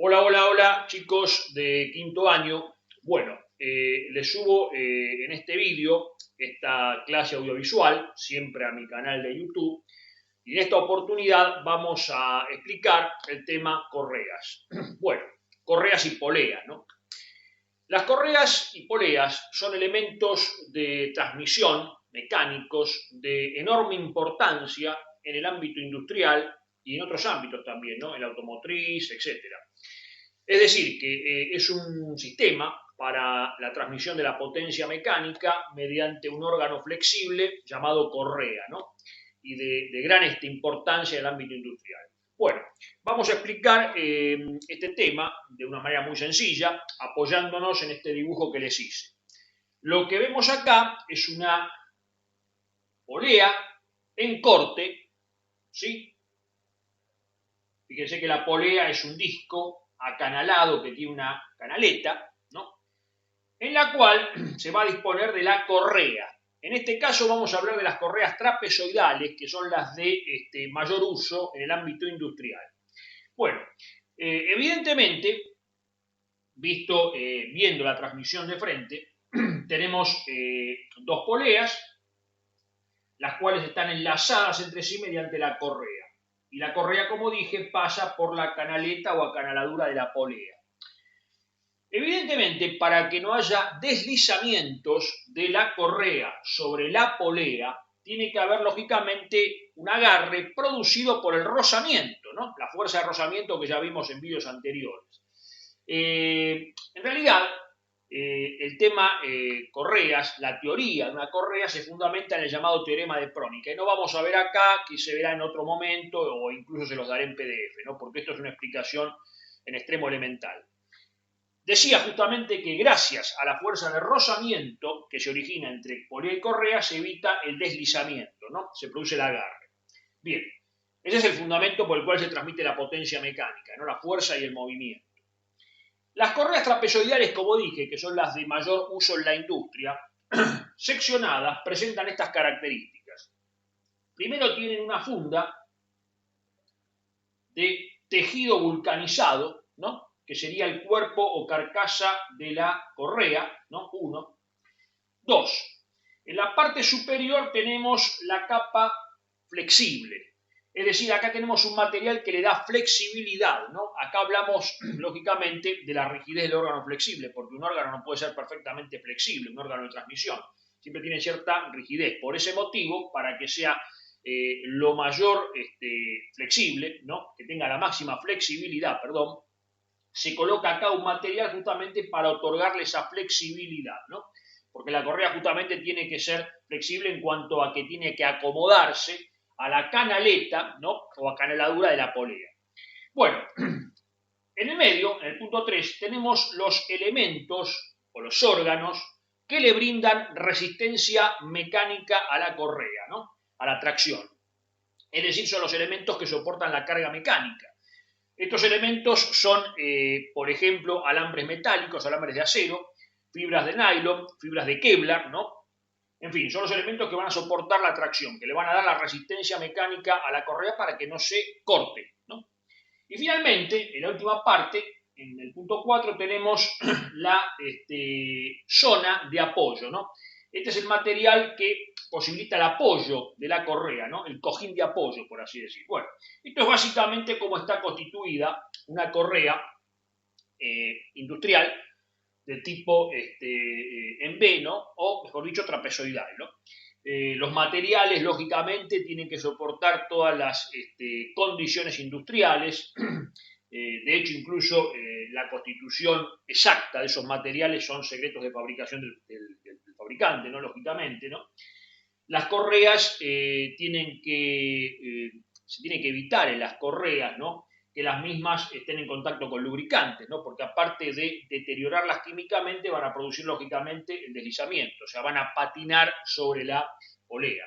Hola, hola, hola, chicos de quinto año. Bueno, les subo en este vídeo esta clase audiovisual, siempre a mi canal de YouTube. Y en esta oportunidad vamos a explicar el tema correas. Bueno, correas y poleas, ¿no? Las correas y poleas son elementos de transmisión mecánicos de enorme importancia en el ámbito industrial y en otros ámbitos también, ¿no? En la automotriz, etcétera. Es decir, que es un sistema para la transmisión de la potencia mecánica mediante un órgano flexible llamado correa, ¿no? Y de gran importancia en el ámbito industrial. Bueno, vamos a explicar este tema de una manera muy sencilla, apoyándonos en este dibujo que les hice. Lo que vemos acá es una polea en corte, ¿sí? Fíjense que la polea es un disco acanalado que tiene una canaleta, ¿no? En la cual se va a disponer de la correa. En este caso vamos a hablar de las correas trapezoidales, que son las de mayor uso en el ámbito industrial. Bueno, evidentemente, viendo la transmisión de frente, tenemos dos poleas, las cuales están enlazadas entre sí mediante la correa. Y la correa, como dije, pasa por la canaleta o acanaladura de la polea. Evidentemente, para que no haya deslizamientos de la correa sobre la polea, tiene que haber lógicamente un agarre producido por el rozamiento, ¿no? La fuerza de rozamiento que ya vimos en vídeos anteriores. En realidad, el tema correas, la teoría de una correa se fundamenta en el llamado teorema de Prónica. Y no vamos a ver acá, que se verá en otro momento o incluso se los daré en PDF, ¿no? Porque esto es una explicación en extremo elemental. Decía justamente que gracias a la fuerza de rozamiento que se origina entre polea y correa se evita el deslizamiento, ¿no? Se produce el agarre. Bien, ese es el fundamento por el cual se transmite la potencia mecánica, ¿no? La fuerza y el movimiento. Las correas trapezoidales, como dije, que son las de mayor uso en la industria, seccionadas, presentan estas características. Primero tienen una funda de tejido vulcanizado, ¿no? Que sería el cuerpo o carcasa de la correa, ¿no? Uno. Dos, en la parte superior tenemos la capa flexible. Es decir, acá tenemos un material que le da flexibilidad, ¿no? Acá hablamos, lógicamente, de la rigidez del órgano flexible, porque un órgano no puede ser perfectamente flexible, un órgano de transmisión. Siempre tiene cierta rigidez. Por ese motivo, para que sea lo mayor flexible, ¿no? Que tenga la máxima flexibilidad, perdón, se coloca acá un material justamente para otorgarle esa flexibilidad, ¿no? Porque la correa justamente tiene que ser flexible en cuanto a que tiene que acomodarse a la canaleta, ¿no? O acanaladura de la polea. Bueno, en el medio, en el punto 3, tenemos los elementos o los órganos que le brindan resistencia mecánica a la correa, ¿no? A la tracción. Es decir, son los elementos que soportan la carga mecánica. Estos elementos son, por ejemplo, alambres metálicos, alambres de acero, fibras de nylon, fibras de Kevlar, ¿no? En fin, son los elementos que van a soportar la tracción, que le van a dar la resistencia mecánica a la correa para que no se corte, ¿no? Y finalmente, en la última parte, en el punto 4, tenemos la zona de apoyo, ¿no? Este es el material que posibilita el apoyo de la correa, ¿no? El cojín de apoyo, por así decir. Bueno, esto es básicamente cómo está constituida una correa industrial de tipo en V, ¿no? O, mejor dicho, trapezoidal, ¿no? Los materiales, lógicamente, tienen que soportar todas las condiciones industriales. De hecho, incluso la constitución exacta de esos materiales son secretos de fabricación del fabricante, ¿no? Lógicamente, ¿no? Las correas se tiene que evitar en las correas, ¿no? Que las mismas estén en contacto con lubricantes, ¿no? Porque aparte de deteriorarlas químicamente, van a producir lógicamente el deslizamiento, o sea, van a patinar sobre la polea.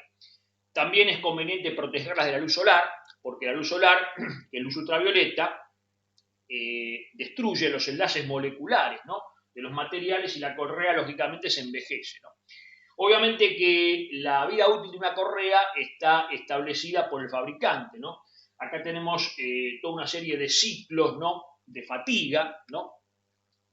También es conveniente protegerlas de la luz solar, porque la luz solar, que es luz ultravioleta, destruye los enlaces moleculares, ¿no? De los materiales y la correa lógicamente se envejece, ¿no? Obviamente que la vida útil de una correa está establecida por el fabricante, ¿no? Acá tenemos toda una serie de ciclos, ¿no? de fatiga, ¿no?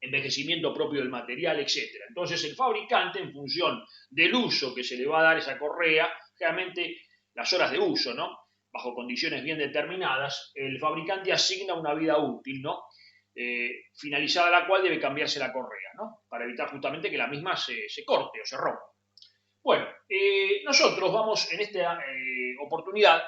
Envejecimiento propio del material, etc. Entonces el fabricante, en función del uso que se le va a dar a esa correa, generalmente las horas de uso, ¿no? Bajo condiciones bien determinadas, el fabricante asigna una vida útil, ¿no? Finalizada la cual debe cambiarse la correa, ¿no? Para evitar justamente que la misma se corte o se rompa. Bueno, nosotros vamos en esta oportunidad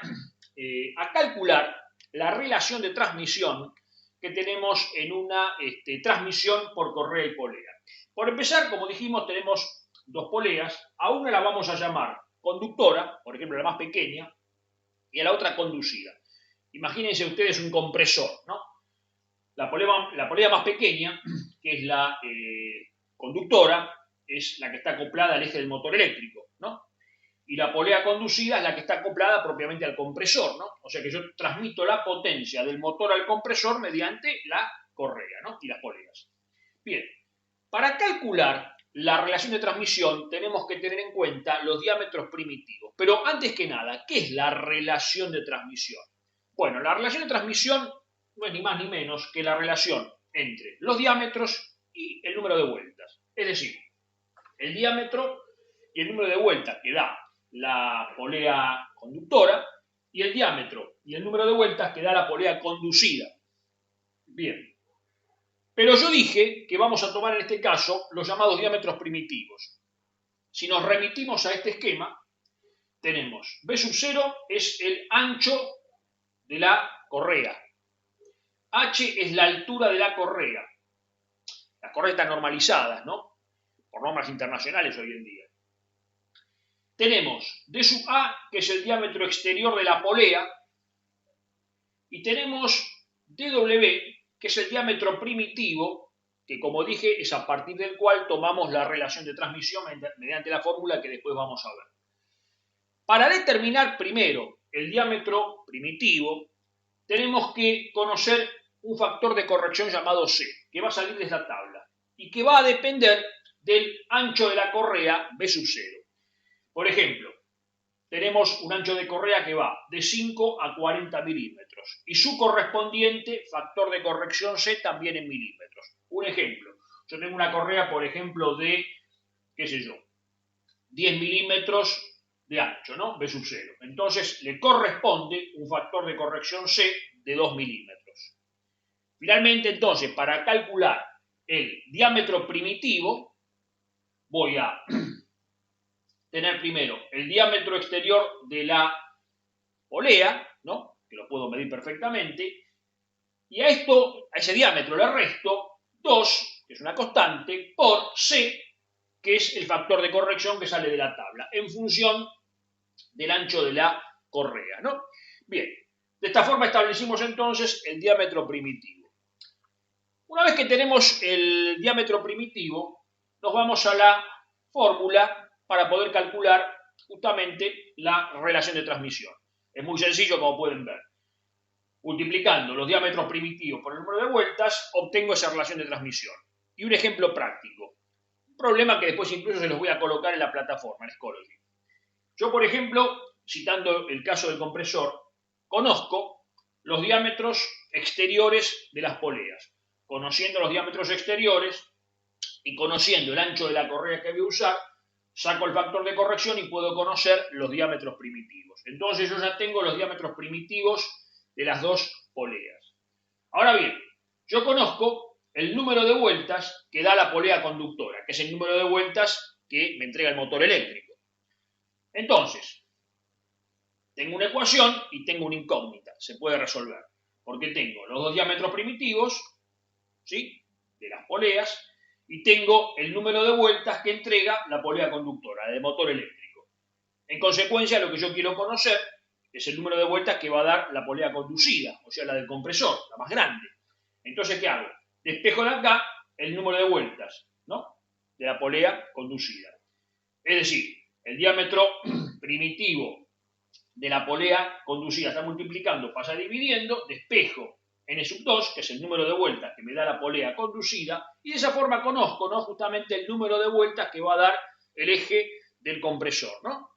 a calcular la relación de transmisión que tenemos en una transmisión por correa y polea. Por empezar, como dijimos, tenemos dos poleas. A una la vamos a llamar conductora, por ejemplo, la más pequeña, y a la otra conducida. Imagínense ustedes un compresor, ¿no? La polea más pequeña, que es la conductora, es la que está acoplada al eje del motor eléctrico, ¿no? Y la polea conducida es la que está acoplada propiamente al compresor, ¿no? O sea que yo transmito la potencia del motor al compresor mediante la correa, ¿no? Y las poleas. Bien, para calcular la relación de transmisión tenemos que tener en cuenta los diámetros primitivos. Pero antes que nada, ¿qué es la relación de transmisión? Bueno, la relación de transmisión no es ni más ni menos que la relación entre los diámetros y el número de vueltas. Es decir, el diámetro y el número de vueltas que da la polea conductora y el diámetro y el número de vueltas que da la polea conducida. Bien. Pero yo dije que vamos a tomar en este caso los llamados diámetros primitivos. Si nos remitimos a este esquema, tenemos B sub 0 es el ancho de la correa. H es la altura de la correa. Las correas están normalizadas, ¿no? Por normas internacionales hoy en día. Tenemos D sub A, que es el diámetro exterior de la polea, y tenemos DW, que es el diámetro primitivo, que como dije es a partir del cual tomamos la relación de transmisión mediante la fórmula que después vamos a ver. Para determinar primero el diámetro primitivo, tenemos que conocer un factor de corrección llamado C, que va a salir de esta tabla, y que va a depender del ancho de la correa B sub 0. Por ejemplo, tenemos un ancho de correa que va de 5 a 40 milímetros y su correspondiente factor de corrección C también en milímetros. Un ejemplo, yo tengo una correa, por ejemplo, de, qué sé yo, 10 milímetros de ancho, ¿no? B sub 0. Entonces le corresponde un factor de corrección C de 2 milímetros. Finalmente, entonces, para calcular el diámetro primitivo, voy a tener primero el diámetro exterior de la polea, ¿no? Que lo puedo medir perfectamente, y a ese diámetro le resto 2, que es una constante, por C, que es el factor de corrección que sale de la tabla, en función del ancho de la correa, ¿no? Bien, de esta forma establecimos entonces el diámetro primitivo. Una vez que tenemos el diámetro primitivo, nos vamos a la fórmula para poder calcular justamente la relación de transmisión. Es muy sencillo, como pueden ver. Multiplicando los diámetros primitivos por el número de vueltas, obtengo esa relación de transmisión. Y un ejemplo práctico. Un problema que después incluso se los voy a colocar en la plataforma, en Schoology. Yo, por ejemplo, citando el caso del compresor, conozco los diámetros exteriores de las poleas. Conociendo los diámetros exteriores y conociendo el ancho de la correa que voy a usar, saco el factor de corrección y puedo conocer los diámetros primitivos. Entonces yo ya tengo los diámetros primitivos de las dos poleas. Ahora bien, yo conozco el número de vueltas que da la polea conductora, que es el número de vueltas que me entrega el motor eléctrico. Entonces, tengo una ecuación y tengo una incógnita, se puede resolver, porque tengo los dos diámetros primitivos, ¿sí?, de las poleas, y tengo el número de vueltas que entrega la polea conductora, del motor eléctrico. En consecuencia, lo que yo quiero conocer es el número de vueltas que va a dar la polea conducida, o sea, la del compresor, la más grande. Entonces, ¿qué hago? Despejo de acá el número de vueltas, ¿no?, de la polea conducida. Es decir, el diámetro primitivo de la polea conducida está multiplicando, pasa dividiendo, despejo n sub 2, que es el número de vueltas que me da la polea conducida, y de esa forma conozco, ¿no?, justamente el número de vueltas que va a dar el eje del compresor, ¿no?,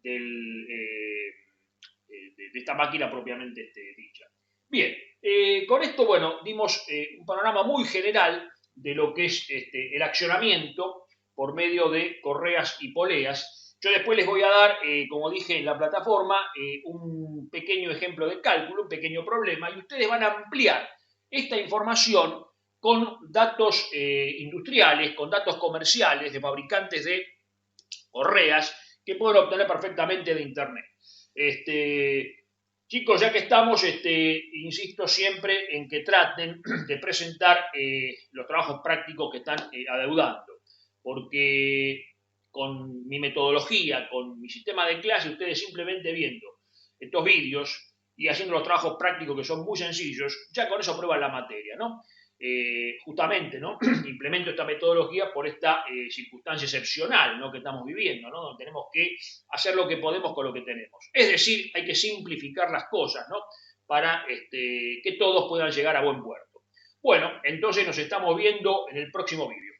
de esta máquina propiamente dicha. Bien, Con esto, bueno, dimos un panorama muy general de lo que es el accionamiento por medio de correas y poleas. Yo después les voy a dar, como dije en la plataforma, un pequeño ejemplo de cálculo, un pequeño problema, y ustedes van a ampliar esta información con datos industriales, con datos comerciales de fabricantes de correas que pueden obtener perfectamente de Internet. Chicos, ya que estamos, insisto siempre en que traten de presentar los trabajos prácticos que están adeudando, porque con mi metodología, con mi sistema de clase, ustedes simplemente viendo estos vídeos y haciendo los trabajos prácticos que son muy sencillos, ya con eso aprueban la materia, ¿no? Justamente, ¿no? Implemento esta metodología por esta circunstancia excepcional, ¿no? Que estamos viviendo, ¿no? Donde tenemos que hacer lo que podemos con lo que tenemos. Es decir, hay que simplificar las cosas, ¿no? Para que todos puedan llegar a buen puerto. Bueno, entonces nos estamos viendo en el próximo vídeo.